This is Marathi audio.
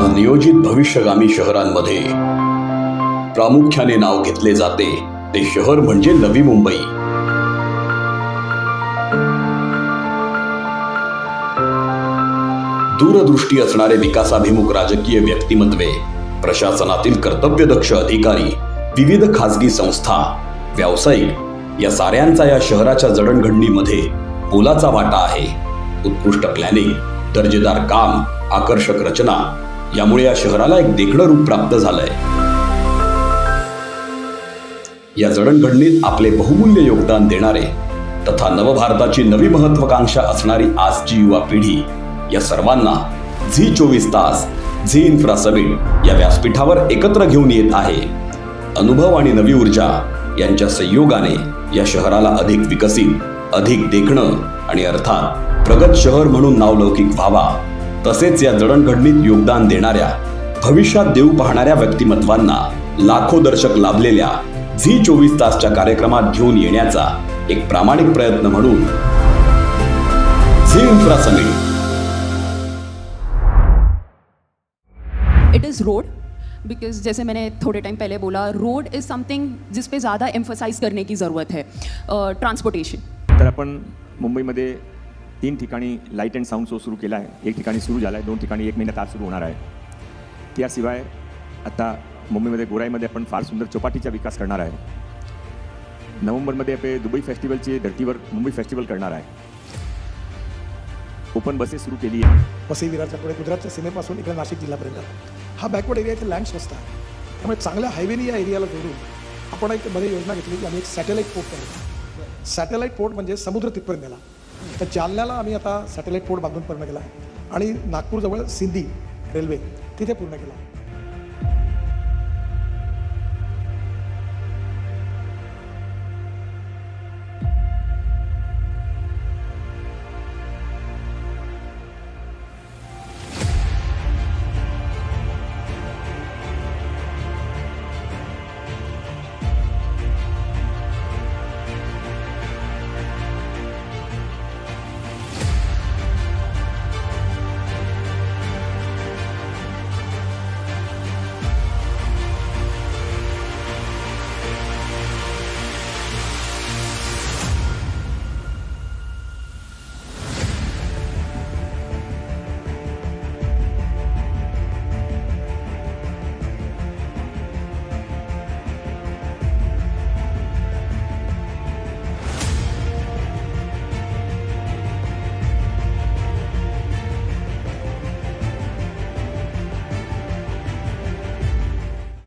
नियोजित भविष्यगामी शहरांमध्ये प्रामुख्याने नाव घेतले जाते ते शहर म्हणजे नवी मुंबई। दूरदृष्टी असणारे विकासाभिमुख राजकीय व्यक्तिमत्वे, प्रशासनातील कर्तव्यदक्ष अधिकारी, विविध खासगी संस्था, व्यावसायिक या साऱ्यांचा या शहराच्या जडणघडणीमध्ये मोलाचा वाटा आहे। उत्कृष्ट प्लॅनिंग, दर्जेदार काम, आकर्षक रचना यामुळे या शहराला एक देखणं रूप प्राप्त झालंय। या जडणघडणीत आपले बहुमूल्य योगदान देणारे तथा नवभारताची नवी महत्वाकांक्षा असणारी आजची युवा पिढी या सर्वांना झी 24 तास झी इन्फ्रा समिट या व्यासपीठावर एकत्र घेऊन येत आहे। अनुभव आणि नवी ऊर्जा यांच्या संयोगाने या शहराला अधिक विकसित, अधिक देखणं आणि अर्थात प्रगत शहर म्हणून नावलौकिक व्हावा, तसेच या जडणघडणीत योगदान देणाऱ्या, भविष्यात देऊ पाहणाऱ्या व्यक्तिमत्वांना लाखो दर्शक लाभलेल्या झी 24 तासच्या कार्यक्रमात घेऊन येण्याचा एक प्रामाणिक प्रयत्न म्हणून Zee infra summit. It is road, because जैसे मैंने थोड़े टाइम पहले बोला, रोड इज़ समथिंग जिस पे ज़्यादा एम्फसाइज करने की ज़रूरत है। ट्रांसपोर्टेशन तर आपण मुंबईमध्ये 3 ठिकाणी लाईट अँड साऊंड शो सुरू केला आहे। 1 ठिकाणी सुरू झाला आहे, 2 ठिकाणी 1 महिन्यात आज सुरू होणार आहे। त्याशिवाय आता मुंबईमध्ये गोराईमध्ये आपण फार सुंदर चौपाटीचा विकास करणार आहे। नोव्हेंबरमध्ये आपण दुबई फेस्टिवलची धर्तीवर मुंबई फेस्टिवल करणार आहे। ओपन बसेस सुरू केली आहे। वसई विरारच्या पुढे गुजरातच्या सीमेपासून इकडे नाशिक जिल्ह्यापर्यंत हा बॅकवर्ड एरियाचे लँड स्वस्त आहे, त्यामुळे चांगल्या हायवेनी या एरियाला जोडून आपण एक मध्ये योजना घेतली की आम्ही एक सॅटेलाईट पोर्ट करतो। सॅटेलाईट पोर्ट म्हणजे समुद्र तिथपर्यंत नेला। तर जालन्याला आम्ही आता सॅटेलाईट पोर्ट बांधून पूर्ण केला आहे आणि नागपूरजवळ सिंधी रेल्वे तिथे पूर्ण केला।